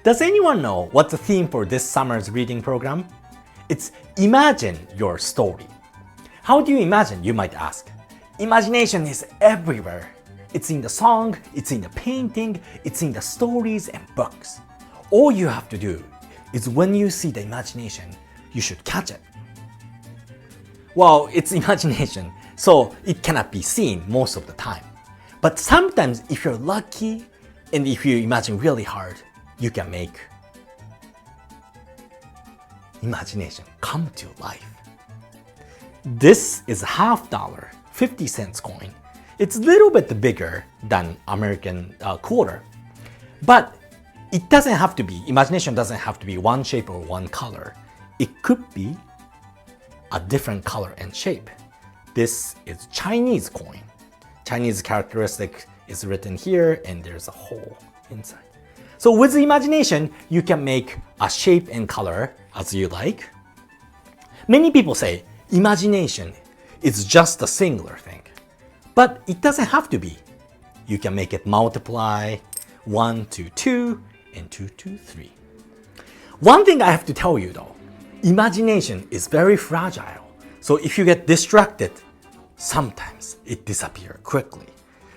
Does anyone know what the theme for this summer's reading program? It's Imagine Your Story. How do you imagine, you might ask? Imagination is everywhere. It's in the song, it's in the painting, it's in the stories and books. All you have to do is when you see the imagination, you should catch it. Well, it's imagination, so it cannot be seen most of the time. But sometimes if you're lucky and if you imagine really hard, you can make imagination come to life. This is a $50, 50-cent coin. It's a little bit bigger than American quarter. But it doesn't have to be, imagination doesn't have to be one shape or one color. It could be a different color and shape. This is Chinese coin. Chinese characteristic is written here and there's a hole inside. So with the imagination, you can make a shape and color as you like. Many people say imagination is just a singular thing, but it doesn't have to be. You can make it multiply 1 to 2 and 2 to 3. One thing I have to tell you though, imagination is very fragile. So if you get distracted, sometimes it disappears quickly.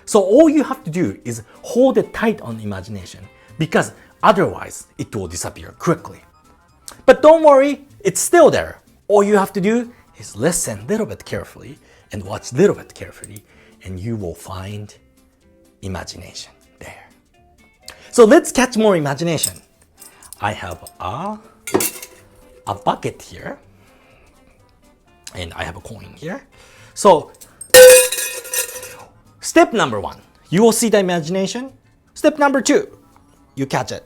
So all you have to do is hold it tight on imagination, because otherwise it will disappear quickly. But don't worry, it's still there. All you have to do is listen a little bit carefully and watch a little bit carefully, and you will find imagination there. So let's catch more imagination. I have a bucket here, and I have a coin here. So step number 1, you will see the imagination. Step number 2, you catch it.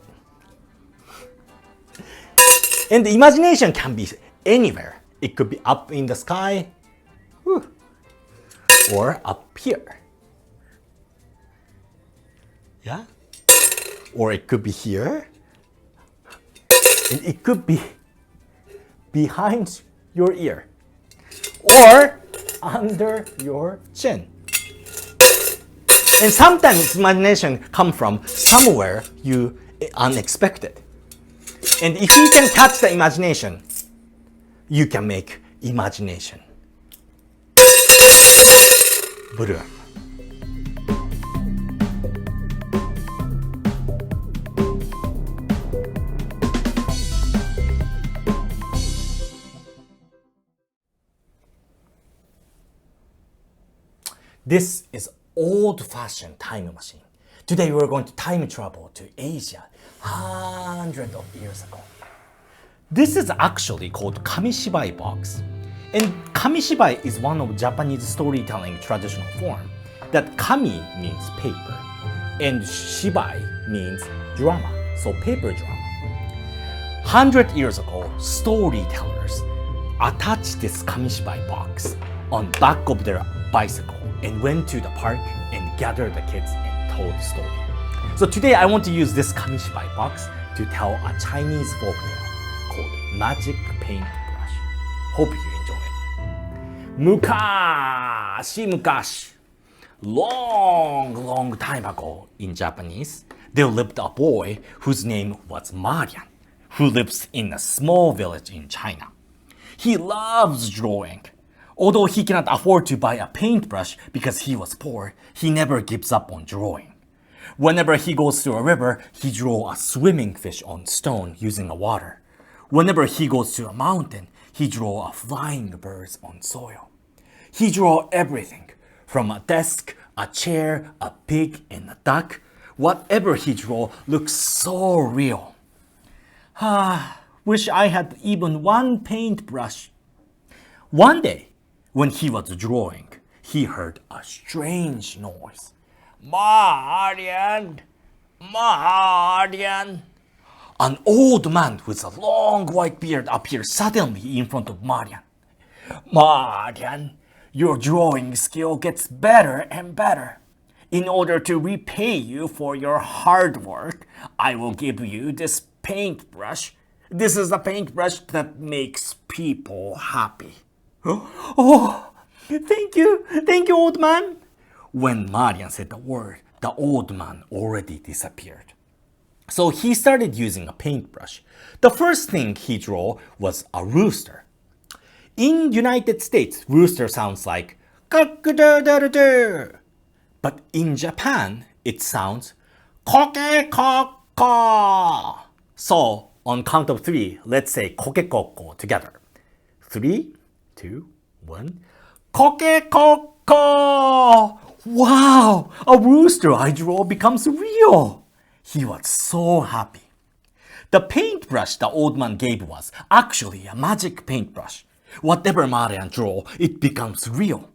And the imagination can be anywhere. It could be up in the sky, or up here. Yeah? Or it could be here. And it could be behind your ear. Or under your chin. And sometimes imagination comes from somewhere you unexpected. And if you can catch the imagination, you can make imagination bloom. This is old-fashioned time machine. Today we're going to time travel to Asia hundreds of years ago. This is actually called kamishibai box. And kamishibai is one of Japanese storytelling traditional form. That kami means paper and shibai means drama, so paper drama. 100 years ago, storytellers attached this kamishibai box on back of their bicycle and went to the park and gathered the kids and told the story. So today I want to use this kamishibai box to tell a Chinese folktale called Magic Paintbrush. Hope you enjoy it. Mukashi mukashi, long time ago in Japanese, there lived a boy whose name was Marian, who lives in a small village in China. He loves drawing. Although he cannot afford to buy a paintbrush because he was poor, he never gives up on drawing. Whenever he goes to a river, he draw a swimming fish on stone using the water. Whenever he goes to a mountain, he draw a flying birds on soil. He draw everything, from a desk, a chair, a pig, and a duck. Whatever he draw looks so real. Wish I had even one paintbrush. One day, when he was drawing, he heard a strange noise. Marian! Marian! An old man with a long white beard appeared suddenly in front of Marian. Marian, your drawing skill gets better and better. In order to repay you for your hard work, I will give you this paintbrush. This is a paintbrush that makes people happy. Oh, thank you, old man. When Marian said the word, the old man already disappeared. So he started using a paintbrush. The first thing he drew was a rooster. In United States, rooster sounds like cock-a-doodle-doo. But in Japan, it sounds koke-koko. So on count of 3, let's say koke-koko together. 3, 2, 1. Koke-koko! Wow! A rooster I draw becomes real! He was so happy. The paintbrush the old man gave was actually a magic paintbrush. Whatever Marian draw, it becomes real.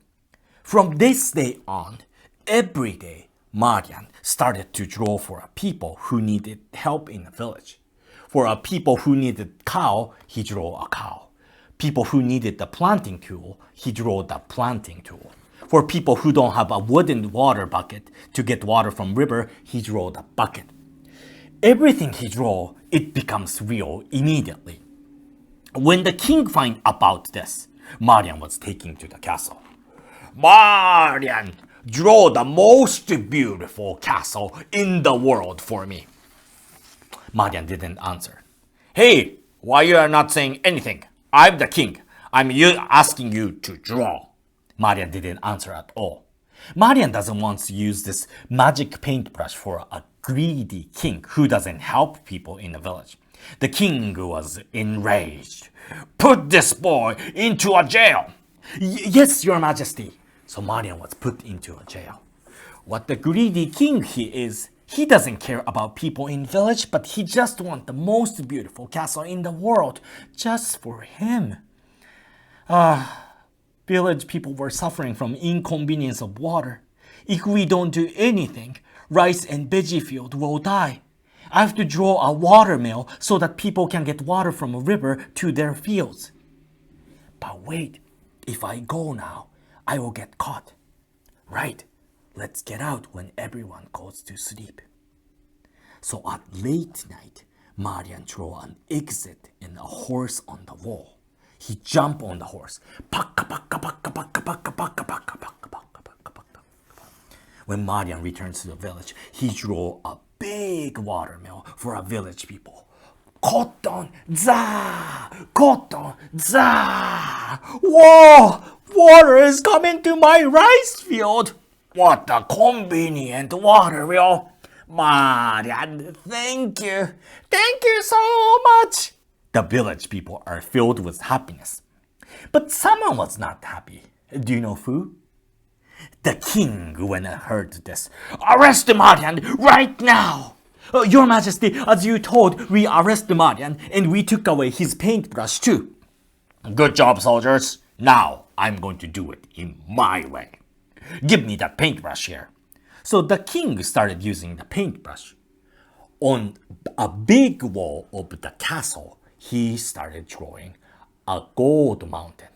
From this day on, every day, Marian started to draw for a people who needed help in the village. For a people who needed cow, he drew a cow. People who needed the planting tool, he drew the planting tool. For people who don't have a wooden water bucket to get water from river, he drew the bucket. Everything he draw, it becomes real immediately. When the king find about this, Marian was taken to the castle. Marian, draw the most beautiful castle in the world for me. Marian didn't answer. Hey, why you are not saying anything? I'm the king. I'm asking you to draw. Marian didn't answer at all. Marian doesn't want to use this magic paintbrush for a greedy king who doesn't help people in the village. The king was enraged. Put this boy into a jail. Yes, your majesty. So Marian was put into a jail. What the greedy king he is, he doesn't care about people in village, but he just wants the most beautiful castle in the world just for him. Village people were suffering from inconvenience of water. If we don't do anything, rice and veggie field will die. I have to draw a water mill so that people can get water from a river to their fields. But wait, if I go now, I will get caught. Right, let's get out when everyone goes to sleep. So at late night, Marian drew an exit and a horse on the wall. He jumped on the horse. When Marian returns to the village, he drew a big watermill for a village people. Cotton, za! Cotton, za! Whoa! Water is coming to my rice field! What a convenient water wheel! Marian, thank you! Thank you so much! The village people are filled with happiness. But someone was not happy. Do you know who? The king, when he heard this, arrest Marian right now! Your Majesty, as you told, we arrested Marian and we took away his paintbrush too. Good job, soldiers. Now I'm going to do it in my way. Give me that paintbrush here. So the king started using the paintbrush. On a big wall of the castle, he started drawing a gold mountain.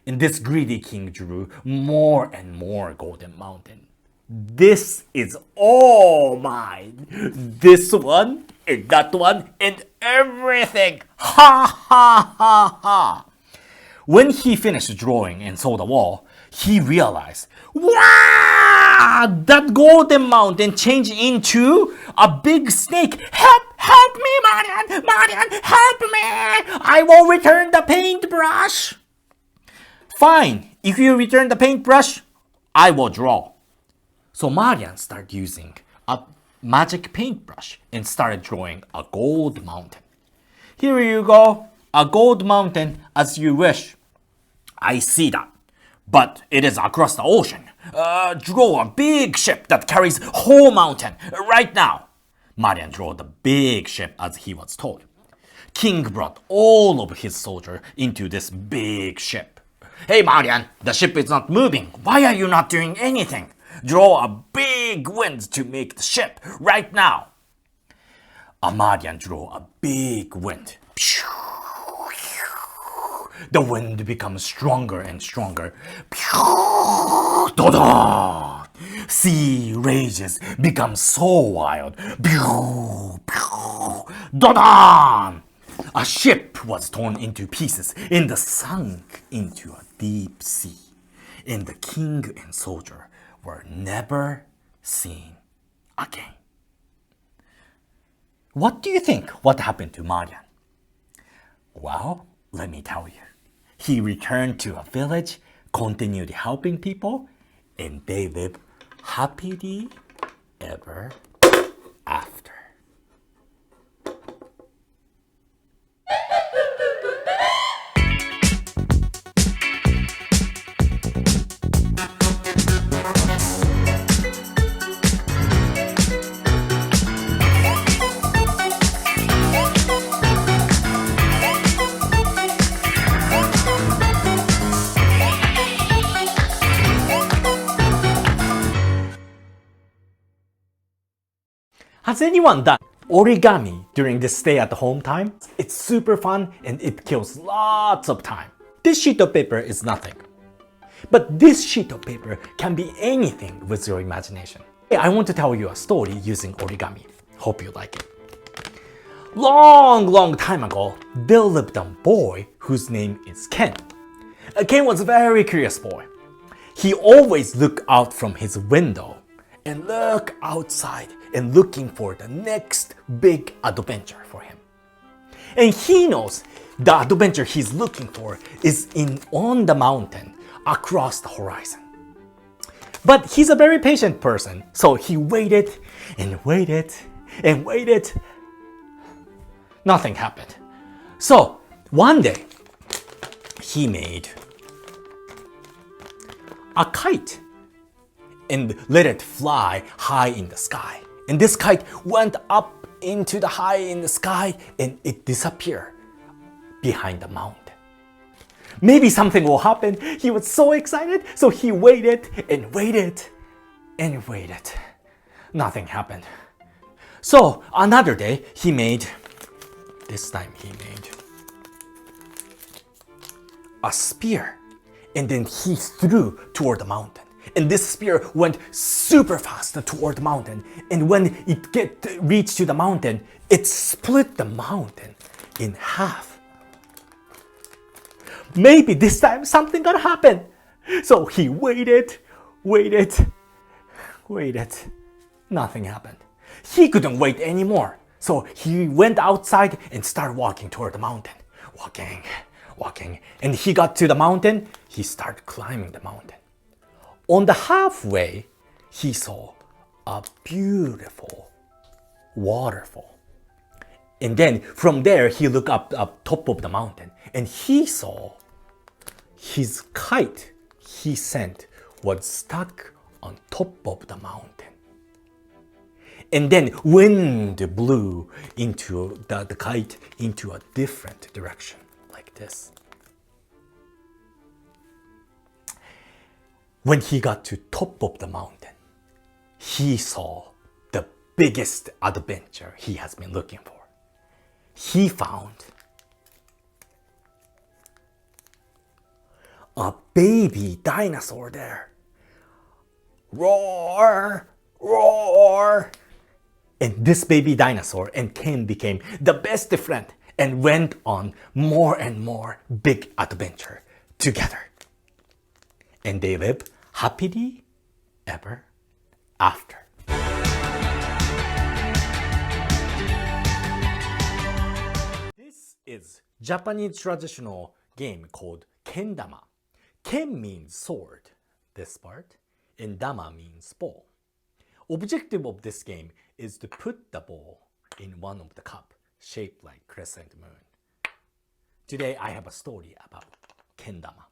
And this greedy king drew more and more golden mountain. This is all mine. This one and that one and everything. Ha ha ha ha. When he finished drawing and saw the wall, he realized, wow, that golden mountain changed into a big snake. Help me, Marian, help me. I will return the paintbrush. Fine, if you return the paintbrush, I will draw. So Marian started using a magic paintbrush and started drawing a gold mountain. Here you go, a gold mountain as you wish. I see that, but it is across the ocean. Draw a big ship that carries whole mountain right now. Marian drew the big ship as he was told. King brought all of his soldiers into this big ship. Hey Marian, the ship is not moving. Why are you not doing anything? Draw a big wind to make the ship right now. Marian drew a big wind. The wind becomes stronger and stronger. Sea rages, become so wild. A ship was torn into pieces and sunk into a deep sea. And the king and soldier were never seen again. What do you think what happened to Marian? Well, let me tell you. He returned to a village, continued helping people, and they lived happily ever after. Has anyone done origami during this stay-at-home time? It's super fun and it kills lots of time. This sheet of paper is nothing. But this sheet of paper can be anything with your imagination. I want to tell you a story using origami. Hope you like it. Long time ago, there lived a boy whose name is Ken. Ken was a very curious boy. He always looked out from his window and look outside and looking for the next big adventure for him. And he knows the adventure he's looking for is on the mountain across the horizon. But he's a very patient person, so he waited and waited and waited. Nothing happened. So one day, he made a kite and let it fly high in the sky. And this kite went up into the high in the sky and it disappeared behind the mountain. Maybe something will happen. He was so excited, so he waited and waited and waited. Nothing happened. So another day this time he made a spear and then he threw toward the mountain. And this spear went super fast toward the mountain. And when it reached to the mountain, it split the mountain in half. Maybe this time something gonna happen. So he waited. Nothing happened. He couldn't wait anymore. So he went outside and started walking toward the mountain. Walking. And he got to the mountain. He started climbing the mountain. On the halfway, he saw a beautiful waterfall. And then from there, he looked up top of the mountain and he saw his kite he sent was stuck on top of the mountain. And then wind blew into the kite into a different direction, like this. When he got to top of the mountain, he saw the biggest adventure he has been looking for. He found a baby dinosaur there. Roar, roar. And this baby dinosaur and Ken became the best friend and went on more and more big adventure together. And they lived happily ever after. This is Japanese traditional game called kendama. Ken means sword, this part, and dama means ball. Objective of this game is to put the ball in one of the cup shaped like crescent moon. Today I have a story about kendama.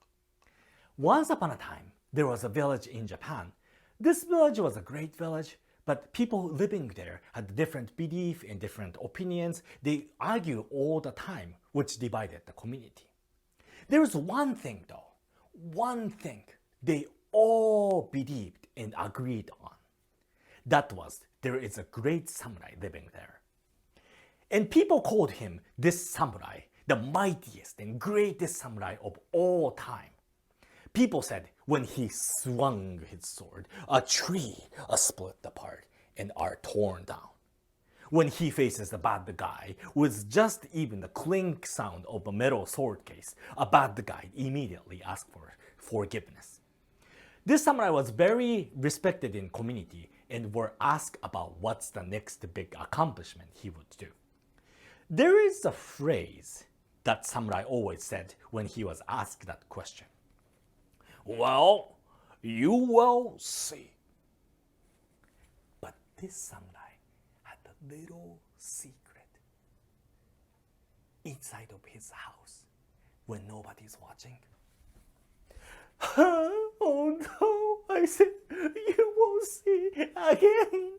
Once upon a time, there was a village in Japan. This village was a great village, but people living there had different beliefs and different opinions. They argued all the time, which divided the community. There was one thing though, one thing they all believed and agreed on. That was, there is a great samurai living there. And people called him, this samurai, the mightiest and greatest samurai of all time. People said when he swung his sword, a tree split apart and are torn down. When he faces a bad guy, with just even the clink sound of a metal sword case, a bad guy immediately asks for forgiveness. This samurai was very respected in community and were asked about what's the next big accomplishment he would do. There is a phrase that samurai always said when he was asked that question. Well, you will see. But this samurai had a little secret inside of his house when nobody's watching. Oh no, I said, you will see again.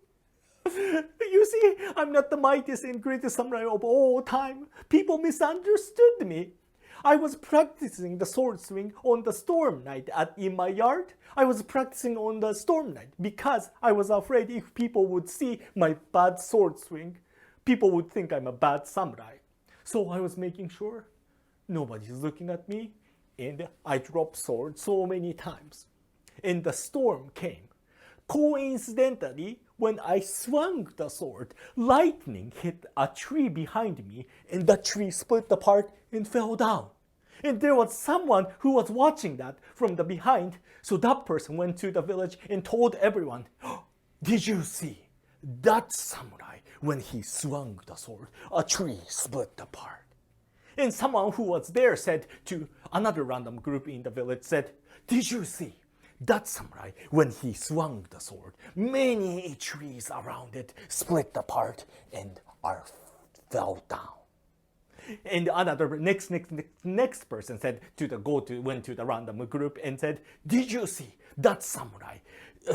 You see, I'm not the mightiest and greatest samurai of all time. People misunderstood me. I was practicing the sword swing on the storm night in my yard. I was practicing on the storm night because I was afraid if people would see my bad sword swing, people would think I'm a bad samurai. So I was making sure nobody's looking at me, and I dropped sword so many times. And the storm came. Coincidentally, when I swung the sword, lightning hit a tree behind me, and the tree split apart and fell down. And there was someone who was watching that from the behind, so that person went to the village and told everyone, did you see that samurai when he swung the sword, a tree split apart? And someone who was there said to another random group in the village said, did you see that samurai when he swung the sword, many trees around it split apart and fell down? And another next person said went to the random group and said, did you see that samurai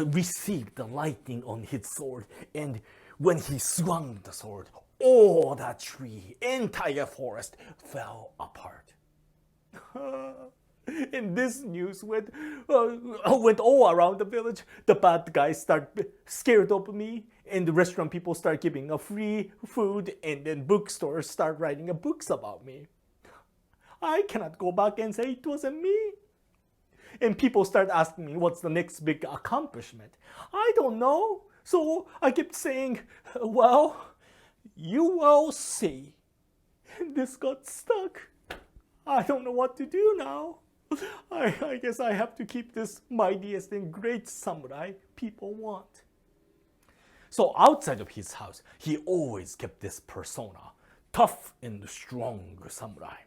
received the lightning on his sword, and when he swung the sword, all that tree, entire forest fell apart. And this news went all around the village. The bad guys start scared of me, and the restaurant people start giving a free food, and then bookstores start writing books about me. I cannot go back and say it wasn't me. And people start asking me what's the next big accomplishment. I don't know. So I kept saying, well, you will see. And this got stuck. I don't know what to do now. I guess I have to keep this mightiest and great samurai people want. So outside of his house, he always kept this persona, tough and strong samurai.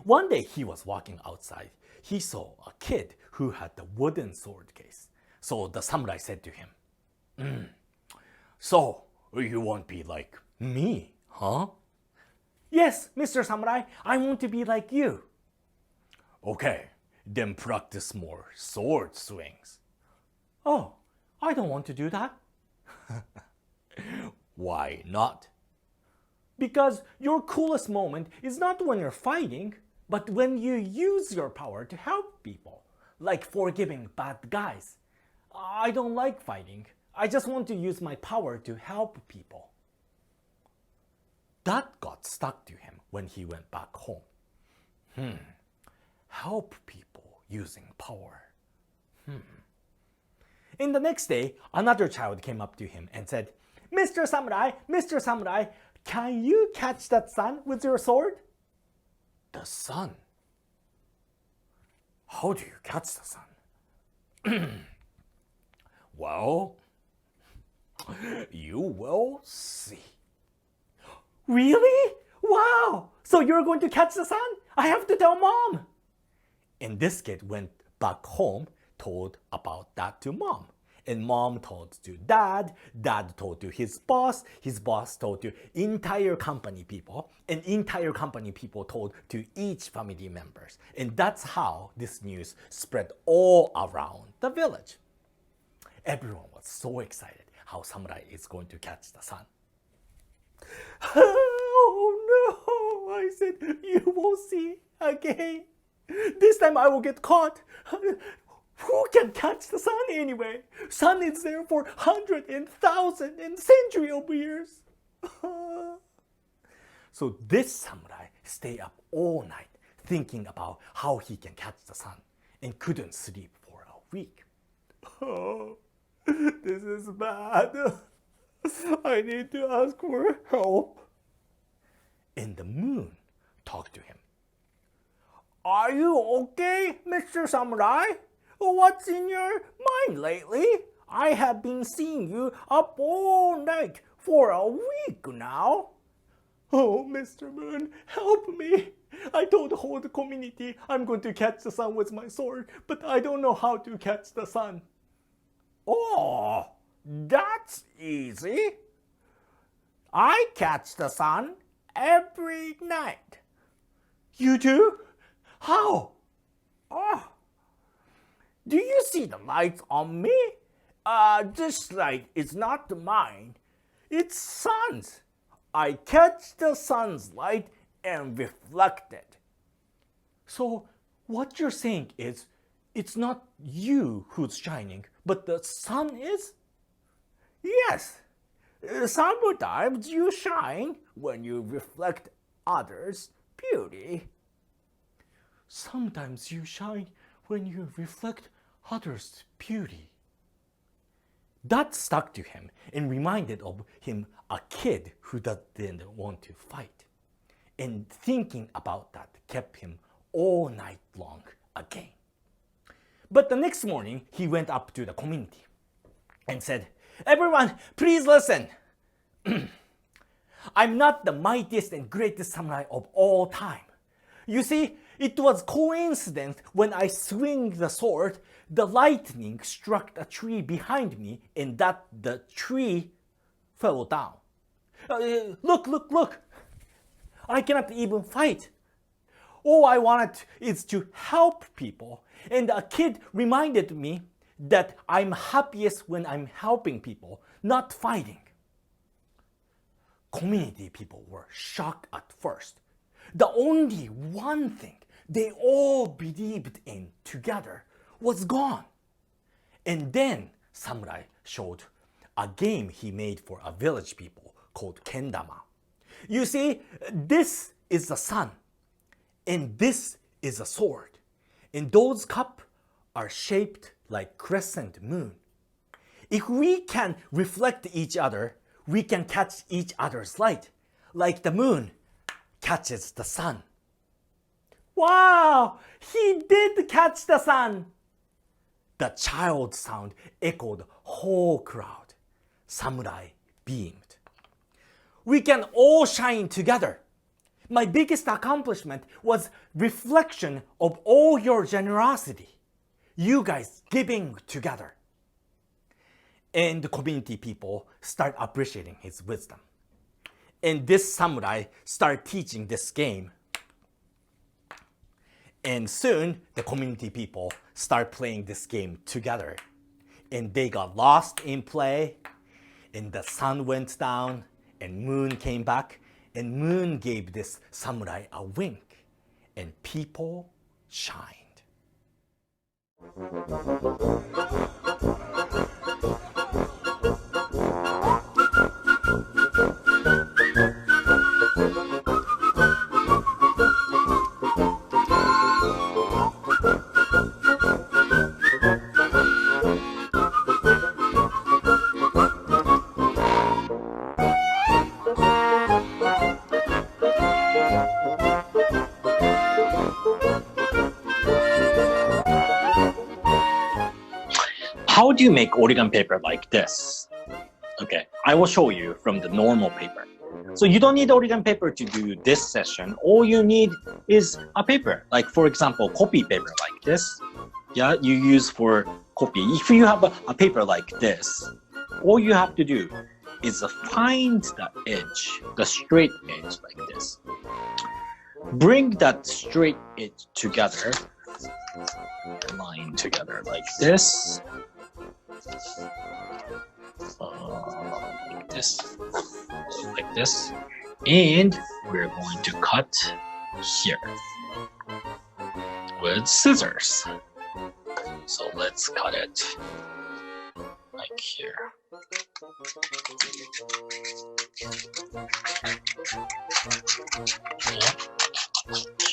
One day he was walking outside. He saw a kid who had the wooden sword case. So the samurai said to him, so you won't be like me, huh? Yes, Mr. Samurai, I want to be like you. Okay, then practice more sword swings. Oh, I don't want to do that. Why not? Because your coolest moment is not when you're fighting, but when you use your power to help people, like forgiving bad guys. I don't like fighting. I just want to use my power to help people. That got stuck to him when he went back home. Help people using power. And the next day, another child came up to him and said, Mr. Samurai, can you catch that sun with your sword? The sun? How do you catch the sun? Well, you will see. Really? Wow! So you're going to catch the sun? I have to tell Mom. And this kid went back home, told about that to Mom. And mom told to dad, dad told to his boss told to entire company people, and entire company people told to each family members. And that's how this news spread all around the village. Everyone was so excited how samurai is going to catch the sun. Oh no, I said, you will see again. This time I will get caught. Who can catch the sun anyway? Sun is there for 100 and 1,000 and century of years. So this samurai stayed up all night thinking about how he can catch the sun and couldn't sleep for a week. Oh, this is bad. I need to ask for help. And the moon talked to him. Are you okay, Mr. Samurai? What's in your mind lately? I have been seeing you up all night for a week now. Oh, Mr. Moon, help me. I told the whole community I'm going to catch the sun with my sword, but I don't know how to catch the sun. Oh, that's easy. I catch the sun every night. You do? How? Oh. Do you see the lights on me? This light is not mine. It's sun's. I catch the sun's light and reflect it. So what you're saying is, it's not you who's shining, but the sun is? Yes. Sometimes you shine when you reflect others' beauty. Sometimes you shine when you reflect others' beauty. That stuck to him and reminded of him a kid who didn't want to fight. And thinking about that kept him all night long again. But the next morning, he went up to the community and said, "Everyone, please listen. I'm not the mightiest and greatest samurai of all time. You see, it was coincidence when I swing the sword, the lightning struck a tree behind me and that the tree fell down. Look. I cannot even fight. All I wanted is to help people. And a kid reminded me that I'm happiest when I'm helping people, not fighting." Community people were shocked at first. The only one thing they all believed in together was gone. And then Samurai showed a game he made for a village people called kendama. You see, this is the sun, and this is a sword, and those cups are shaped like crescent moon. If we can reflect each other, we can catch each other's light, like the moon catches the sun. Wow! He did catch the sun! The child sound echoed the whole crowd. Samurai beamed. We can all shine together. My biggest accomplishment was reflection of all your generosity. You guys giving together. And the community people start appreciating his wisdom. And this samurai start teaching this game. And soon, the community people start playing this game together. And they got lost in play, and the sun went down, and moon came back, and moon gave this samurai a wink, and people shined. How do you make origami paper like this? Okay, I will show you from the normal paper. So you don't need origami paper to do this session. All you need is a paper, like for example, copy paper like this. yeah, you use for copy. If you have a paper like this, all you have to do is find the edge, the straight edge like this. Bring that straight edge together, line together like this. Like this, and we're going to cut here with scissors. So let's cut it like here.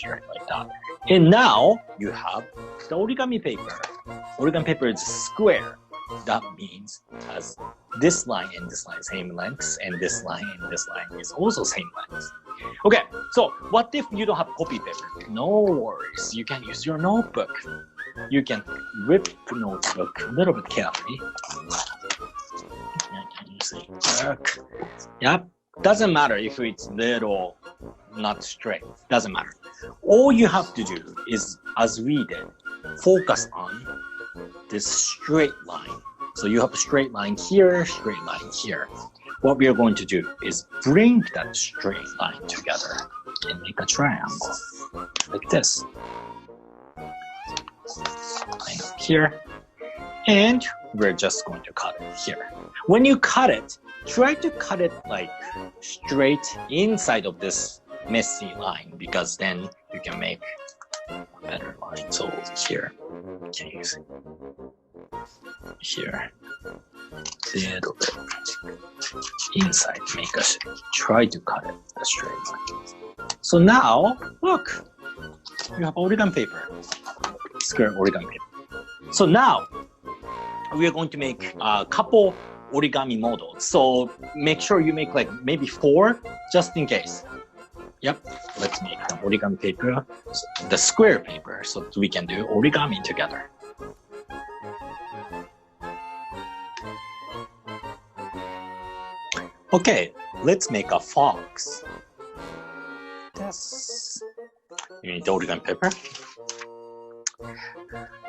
Here like that. And now you have the origami paper. Origami paper is square. That means as this line and this line same lengths, and this line and this line is also same length. Okay, so what if you don't have copy paper? No worries, you can use your notebook. You can rip the notebook a little bit carefully. Yep, doesn't matter if it's little, not straight, doesn't matter. All you have to do is, as we did, focus on this straight line. So you have a straight line here, straight line here. What we are going to do is bring that straight line together and make a triangle like this. Line up here, and we're just going to cut it here. When you cut it, try to cut it like straight inside of this messy line, because then you can make a better line. So here, can you see? Here, little bit inside, make us try to cut it a straight line. So now, look, you have origami paper, square origami paper. So now, we are going to make a couple origami models. So make sure you make like maybe 4, just in case. Yep, let's make the origami paper, the square paper, so we can do origami together. Okay, let's make a fox. This. You need the origami paper.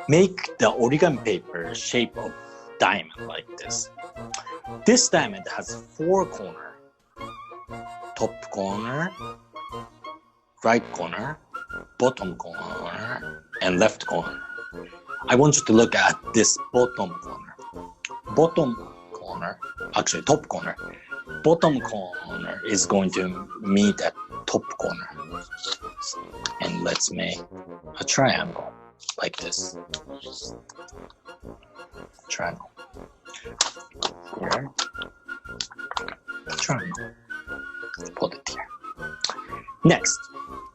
Make the origami paper shape of diamond like this. This diamond has 4 corners. Top corner, right corner, bottom corner, and left corner. I want you to look at this bottom corner. Bottom corner, actually top corner. Bottom corner is going to meet at top corner. And let's make a triangle like this. Triangle. Here. Triangle. Put it here. Next,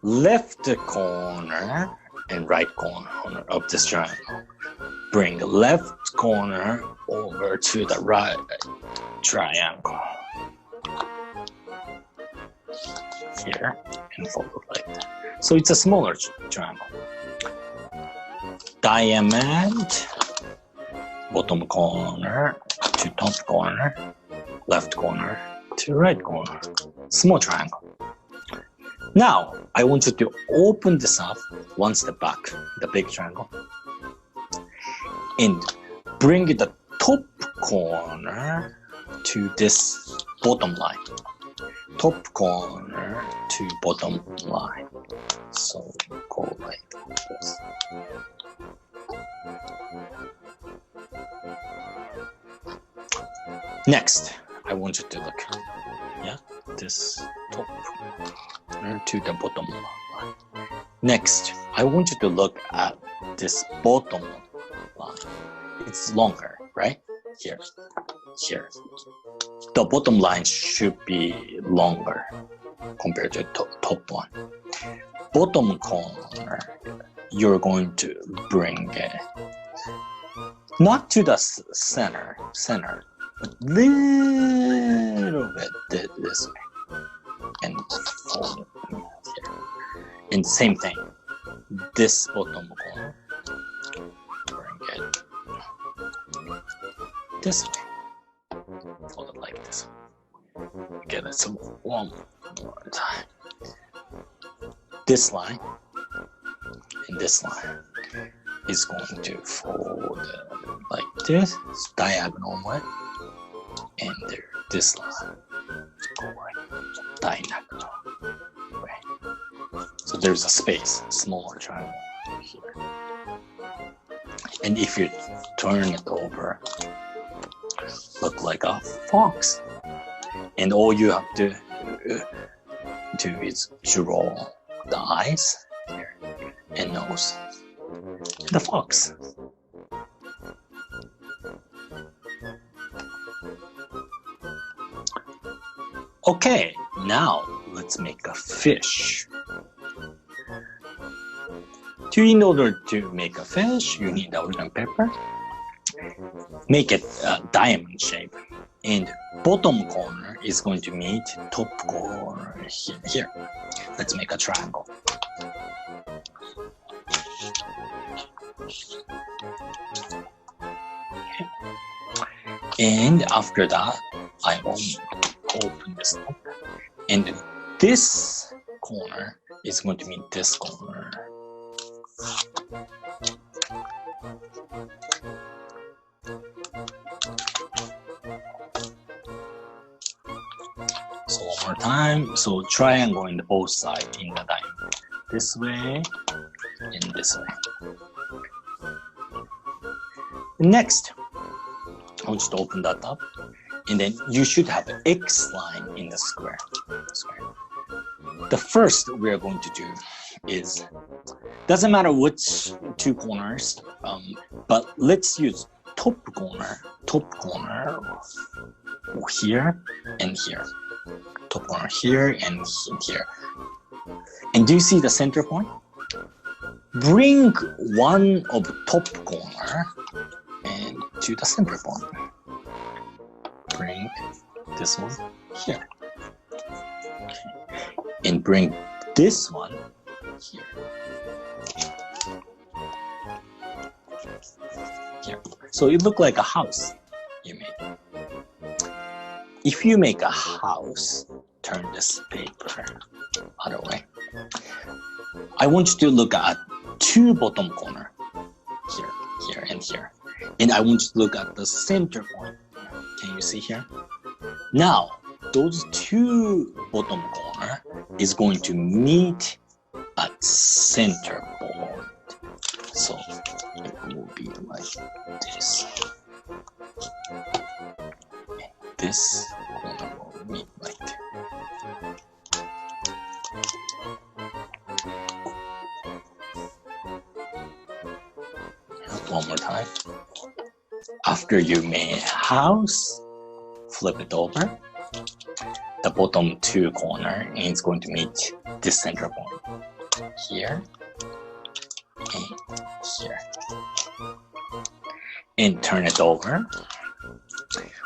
left corner and right corner of this triangle. Bring the left corner over to the right triangle. Here, and fold it like that. So it's a smaller triangle. Diamond, bottom corner to top corner, left corner to right corner. Small triangle. Now, I want you to open this up one step back, the big triangle, and bring the top corner to this bottom line. Top corner to bottom line. So go like this. Next, I want you to look. Yeah, this top corner to the bottom line. Next, I want you to look at this bottom line. It's longer, right? Here. The bottom line should be longer compared to the top one. Bottom corner, you're going to bring it not to the center, but little bit this way, and fold it here. And same thing, this bottom corner, bring it this way. Fold it like this. Okay, let's one more time. This line and this line. is going to fold like this, diagonal way, and there, this line is going diagonal way. So there's a space, smaller triangle here. And if you turn it over, look like a fox. And all you have to do is draw the eyes here and nose. The fox. Okay, now let's make a fish. In order to make a fish, you need origami paper. Make it a diamond shape. And bottom corner is going to meet top corner here. Let's make a triangle. Okay. And after that, I will open this up. And this corner is going to meet this corner. So one more time. So triangle in both sides in the diamond. This way and this way. Next, I want you to open that up. And then you should have an X line in the square. The first we are going to do is, doesn't matter which two corners, but let's use top corner here and here. Top corner here and here. And do you see the center point? Bring one of top corner and to the center point. Bring this one here. Okay. And bring this one here. Here. So it looks like a house you made. If you make a house, turn this paper other way. I want you to look at two bottom corner here, here, and here. And I want you to look at the center point. Can you see here? Now, those two bottom corner is going to meet at center point. So it will be like this. And this corner will meet like that. One more time. After you made a house, flip it over. The bottom two corner is going to meet this center point here and here. And turn it over.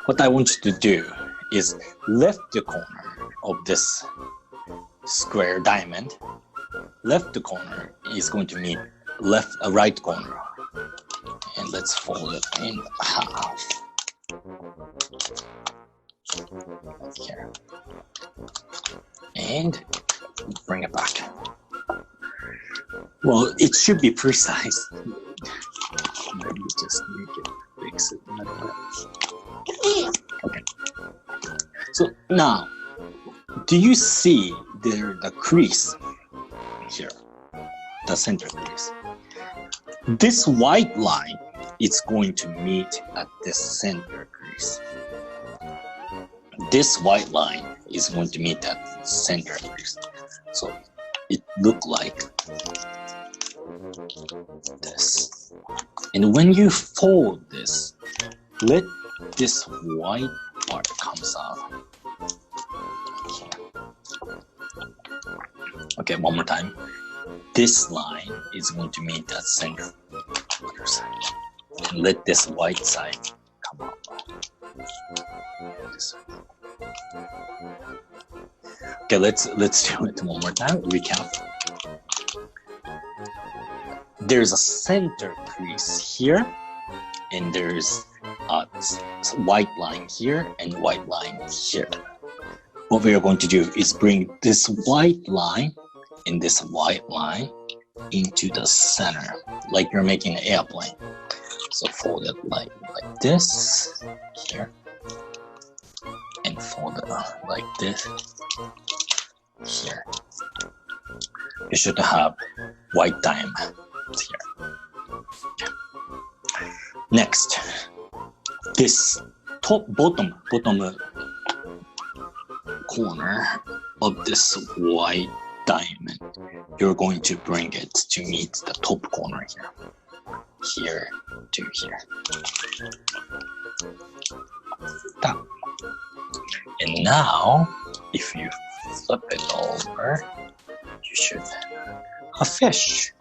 What I want you to do is left the corner of this square diamond. Left the corner is going to meet right corner. And let's fold it in half. Here. And bring it back. Well, it should be precise. Maybe just make it fix it. Okay. So now, do you see the crease here? The center crease. This white line is going to meet at this center crease. This white line is going to meet at center crease. So it looks like this. And when you fold this, let this white part comes out. Okay, one more time. This line is going to meet that center other side. And let this white side come out. This way. Okay, let's do it one more time. Recap. There's a center crease here, and there's a white line here and white line here. What we are going to do is bring this white line and this white line into the center, like you're making an airplane. So fold it like this here, and fold it like this here. You should have white diamond here. Next, this bottom corner of this white diamond, you're going to bring it to meet the top corner here to here. Done. And now, if you flip it over, you should have a fish.